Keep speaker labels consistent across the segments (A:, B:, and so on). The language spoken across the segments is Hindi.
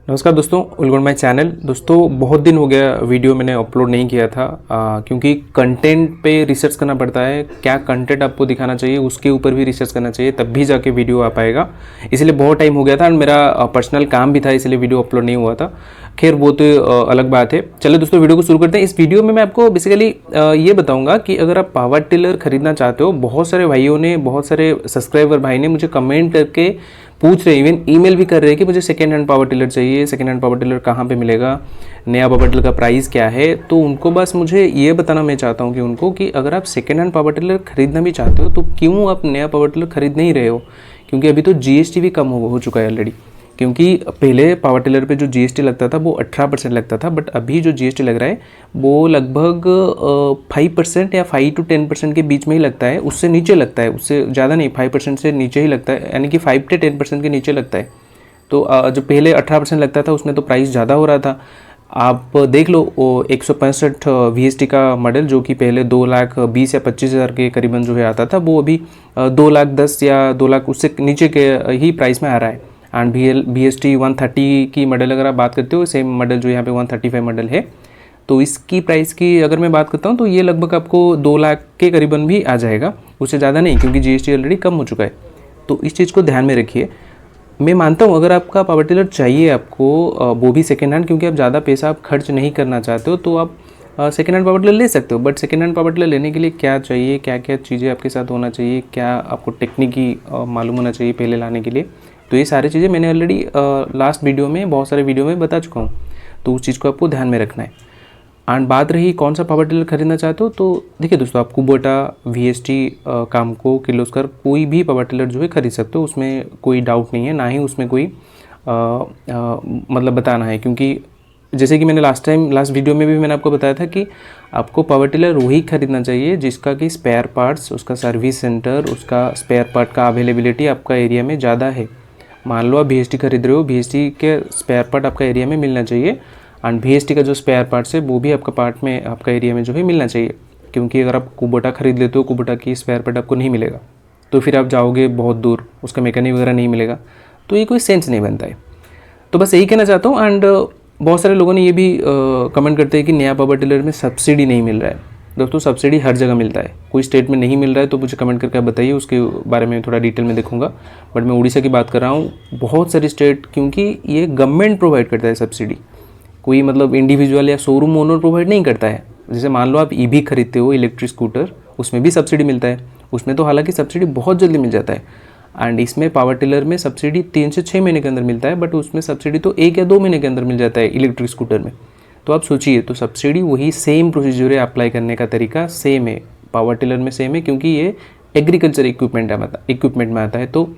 A: नमस्कार दोस्तों, वेलकम माय चैनल। दोस्तों बहुत दिन हो गया वीडियो मैंने अपलोड नहीं किया था क्योंकि कंटेंट पे रिसर्च करना पड़ता है। क्या कंटेंट आपको दिखाना चाहिए उसके ऊपर भी रिसर्च करना चाहिए, तब भी जाके वीडियो आ पाएगा। इसलिए बहुत टाइम हो गया था और मेरा पर्सनल काम भी था, इसलिए वीडियो अपलोड नहीं हुआ था। खैर वो तो अलग बात है। चलिए दोस्तों वीडियो को शुरू करते हैं। इस वीडियो में मैं आपको बेसिकली ये बताऊंगा कि अगर आप पावर टिलर खरीदना चाहते हो, बहुत सारे भाइयों ने, बहुत सारे सब्सक्राइबर भाई ने मुझे कमेंट करके पूछ रहे, इवन ईमेल भी कर रहे हैं कि मुझे सेकेंड हैंड पावर टिलर चाहिए। सेकेंड हैंड पावर टिलर कहाँ पे मिलेगा, नया पावर टिलर का प्राइस क्या है। तो उनको बस मुझे ये बताना मैं चाहता हूँ कि उनको कि अगर आप सेकेंड हैंड पावर टिलर खरीदना भी चाहते हो तो क्यों आप नया पावर टिलर खरीद नहीं रहे हो, क्योंकि अभी तो जीएसटी भी कम हो चुका है ऑलरेडी। क्योंकि पहले पावर टिलर पे जो जीएसटी लगता था वो 18% लगता था, बट अभी जो जीएसटी लग रहा है वो लगभग 5% या 5 to 10% के बीच में ही लगता है। उससे नीचे लगता है, उससे ज़्यादा नहीं, 5% से नीचे ही लगता है, यानी कि 5 से 10% के नीचे लगता है। तो जो पहले 18% लगता था उसमें तो प्राइस ज़्यादा हो रहा था। आप देख लो, वो 165 VST का मॉडल जो कि पहले 2,20,000 या 25,000 के करीबन जो है आता था, वो अभी 2,10,000 या 2,00,000 उससे नीचे के ही प्राइस में आ रहा है। एंड BST 130 की मॉडल अगर आप बात करते हो, सेम मॉडल जो यहाँ पे 135 मॉडल है, तो इसकी प्राइस की अगर मैं बात करता हूँ तो ये लगभग आपको 2,00,000 के करीबन भी आ जाएगा, उससे ज़्यादा नहीं, क्योंकि जीएसटी ऑलरेडी कम हो चुका है। तो इस चीज़ को ध्यान में रखिए। मैं मानता हूँ अगर आपका पावर टिलर चाहिए आपको, वो भी सेकेंड हैंड, क्योंकि आप ज़्यादा पैसा आप खर्च नहीं करना चाहते हो, तो आप सेकेंड हैंड पावर टिलर ले सकते हो। But second hand power tiller लेने के लिए क्या चाहिए, क्या क्या चीज़ें आपके साथ होना चाहिए, क्या आपको टेक्निकी मालूम होना चाहिए पहले लाने के लिए, तो ये सारी चीज़ें मैंने ऑलरेडी लास्ट वीडियो में, बहुत सारे वीडियो में बता चुका हूँ। तो उस चीज़ को आपको ध्यान में रखना है। एंड बात रही कौन सा पावर टिलर खरीदना चाहते हो, तो देखिए दोस्तों, आप कुबोटा, VST, कामको, किर्लोस्कर कोई भी पावर टिलर जो है खरीद सकते हो, उसमें कोई डाउट नहीं है, ना ही उसमें कोई मतलब बताना है। क्योंकि जैसे कि मैंने लास्ट वीडियो में भी मैंने आपको बताया था कि आपको पावर टिलर वही खरीदना चाहिए जिसका कि स्पेयर पार्ट्स, उसका सर्विस सेंटर, उसका स्पेयर पार्ट का अवेलेबिलिटी आपका एरिया में ज़्यादा है। मान लो आप VST खरीद रहे हो, VST के स्पेयर पार्ट आपका एरिया में मिलना चाहिए, एंड VST का जो स्पेयर पार्ट्स है वो भी आपका पार्ट में, आपका एरिया में जो है मिलना चाहिए। क्योंकि अगर आप कुबोटा खरीद लेते हो, कुबोटा की स्पेयर पार्ट आपको नहीं मिलेगा, तो फिर आप जाओगे बहुत दूर, उसका मैकेनिक वगैरह नहीं मिलेगा, तो ये कोई सेंस नहीं बनता है। तो बस यही कहना चाहता हूँ। एंड बहुत सारे लोगों ने ये भी कमेंट करते हैं कि नया पावर टिलर में सब्सिडी नहीं मिल रहा है। दोस्तों सब्सिडी हर जगह मिलता है, कोई स्टेट में नहीं मिल रहा है तो मुझे कमेंट करके आप बताइए, उसके बारे में थोड़ा डिटेल में देखूंगा। बट मैं उड़ीसा की बात कर रहा हूँ, बहुत सारी स्टेट, क्योंकि ये गवर्नमेंट प्रोवाइड करता है सब्सिडी, कोई मतलब इंडिविजुअल या शोरूम ओनर प्रोवाइड नहीं करता है। जैसे मान लो आप EV खरीदते हो, इलेक्ट्रिक स्कूटर, उसमें भी सब्सिडी मिलता है। उसमें तो हालांकि सब्सिडी बहुत जल्दी मिल जाता है। एंड इसमें पावर टिलर में सब्सिडी 3 से 6 महीने के अंदर मिलता है, बट उसमें सब्सिडी तो 1 या 2 महीने के अंदर मिल जाता है इलेक्ट्रिक स्कूटर में। तो आप सोचिए, तो सब्सिडी वही सेम प्रोसीजर है, अप्लाई करने का तरीका सेम है, पावर टिलर में सेम है, क्योंकि ये एग्रीकल्चर इक्विपमेंट में आता है। तो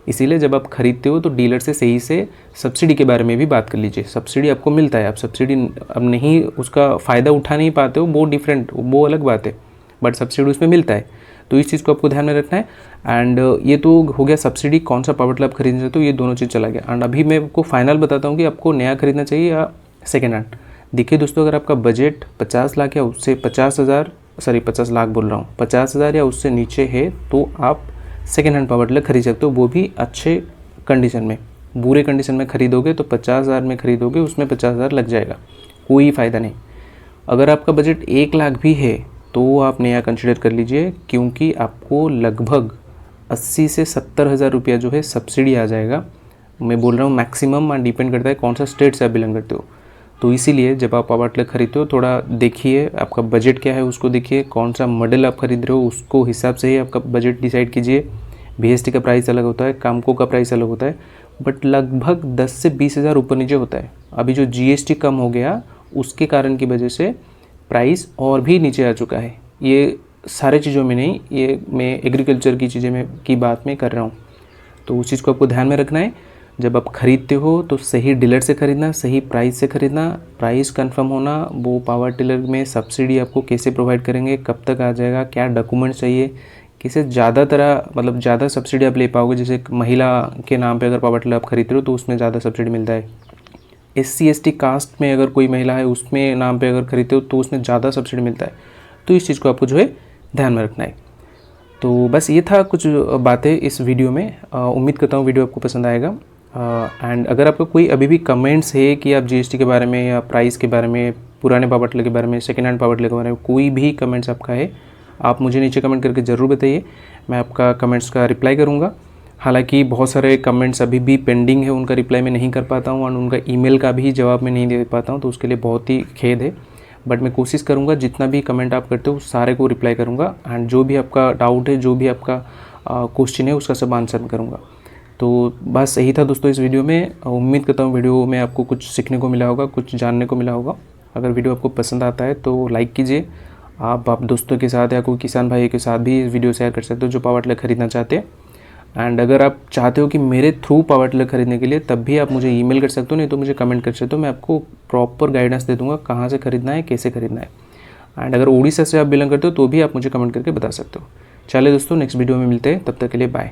A: इसीलिए जब आप खरीदते हो तो डीलर से सही से सब्सिडी के बारे में भी बात कर लीजिए। सब्सिडी आपको मिलता है, आप सब्सिडी अब नहीं, उसका फ़ायदा उठा नहीं पाते हो, वो डिफरेंट, वो अलग बात है, बट सब्सिडी उसमें मिलता है। तो इस चीज़ को आपको ध्यान में रखना है। एंड ये तो हो गया सब्सिडी, कौन सा पावर टिलर आप खरीदना चाहते हो, ये दोनों चीज़ चला गया। एंड अभी मैं आपको फाइनल बताता हूँ कि आपको नया खरीदना चाहिए या सेकेंड हैंड। देखिए दोस्तों, अगर आपका बजट 50 लाख या उससे 50 लाख बोल रहा हूँ, 50,000 या उससे नीचे है, तो आप सेकेंड हैंड पावर टिलर खरीद सकते हो, वो भी अच्छे कंडीशन में। बुरे कंडीशन में खरीदोगे तो 50,000 में खरीदोगे, उसमें 50,000 लग जाएगा, कोई फ़ायदा नहीं। अगर आपका बजट 1 लाख भी है तो आप नया कंसिडर कर लीजिए, क्योंकि आपको लगभग 80 से 70,000 रुपया जो है सब्सिडी आ जाएगा। मैं बोल रहा हूँ मैक्सिमम, एंड डिपेंड करता है कौन सा स्टेट से आप बिलोंग करते हो। तो इसीलिए जब आप पावर टिलर खरीदते हो, थोड़ा देखिए आपका बजट क्या है, उसको देखिए, कौन सा मॉडल आप खरीद रहे हो, उसको हिसाब से ही आपका बजट डिसाइड कीजिए। VST का प्राइस अलग होता है, कामको का प्राइस अलग होता है, बट लगभग 10 से 20,000 ऊपर नीचे होता है। अभी जो GST कम हो गया उसके कारण की वजह से प्राइस और भी नीचे आ चुका है। ये सारे चीज़ों में नहीं, ये मैं एग्रीकल्चर की चीज़ें में की बात में कर रहा हूँ। तो उस चीज़ को आपको ध्यान में रखना है। जब आप खरीदते हो तो सही डीलर से खरीदना, सही प्राइस से खरीदना, प्राइस कंफर्म होना, वो पावर टिलर में सब्सिडी आपको कैसे प्रोवाइड करेंगे, कब तक आ जाएगा, क्या डॉक्यूमेंट चाहिए, किसे ज़्यादा तरह मतलब ज़्यादा सब्सिडी आप ले पाओगे। जैसे महिला के नाम पे अगर पावर टिलर आप खरीद रहे हो तो उसमें ज़्यादा सब्सिडी मिलता है। SC/ST कास्ट में अगर कोई महिला है, उसमें नाम पे अगर खरीदते हो तो उसमें ज़्यादा सब्सिडी मिलता है। तो इस चीज़ को आपको जो है ध्यान में रखना है। तो बस ये था कुछ बातें इस वीडियो में। उम्मीद करता हूँ वीडियो आपको पसंद आएगा। एंड अगर आपका कोई अभी भी कमेंट्स है कि आप जीएसटी के बारे में या प्राइस के बारे में, पुराने पावर टिलर के बारे में, सेकेंड हैंड पावर टिलर के बारे में कोई भी कमेंट्स आपका है, आप मुझे नीचे कमेंट करके ज़रूर बताइए। मैं आपका कमेंट्स का रिप्लाई करूँगा। हालांकि बहुत सारे कमेंट्स अभी भी पेंडिंग है, उनका रिप्लाई मैं नहीं कर पाता हूँ और उनका ईमेल का भी जवाब मैं नहीं दे पाता हूँ, तो उसके लिए बहुत ही खेद है। बट मैं कोशिश करूँगा जितना भी कमेंट आप करते हो सारे को रिप्लाई करूँगा एंड जो भी आपका डाउट है, जो भी आपका क्वेश्चन है, उसका सब आंसर करूँगा। तो बस यही था दोस्तों इस वीडियो में। उम्मीद करता हूँ वीडियो में आपको कुछ सीखने को मिला होगा, कुछ जानने को मिला होगा। अगर वीडियो आपको पसंद आता है तो लाइक कीजिए। आप दोस्तों के साथ या कोई किसान भाई के साथ भी वीडियो शेयर कर सकते हो जो पावर टिलर खरीदना चाहते हैं। एंड अगर आप चाहते हो कि मेरे थ्रू पावर टिलर खरीदने के लिए, तब भी आप मुझे ईमेल कर सकते हो, नहीं तो मुझे कमेंट कर सकते हो। मैं आपको प्रॉपर गाइडेंस दे दूंगा कहाँ से खरीदना है, कैसे खरीदना है। एंड अगर उड़ीसा से आप बिलोंग करते हो तो भी आप मुझे कमेंट करके बता सकते हो। चलिए दोस्तों, नेक्स्ट वीडियो में मिलते हैं, तब तक के लिए बाय।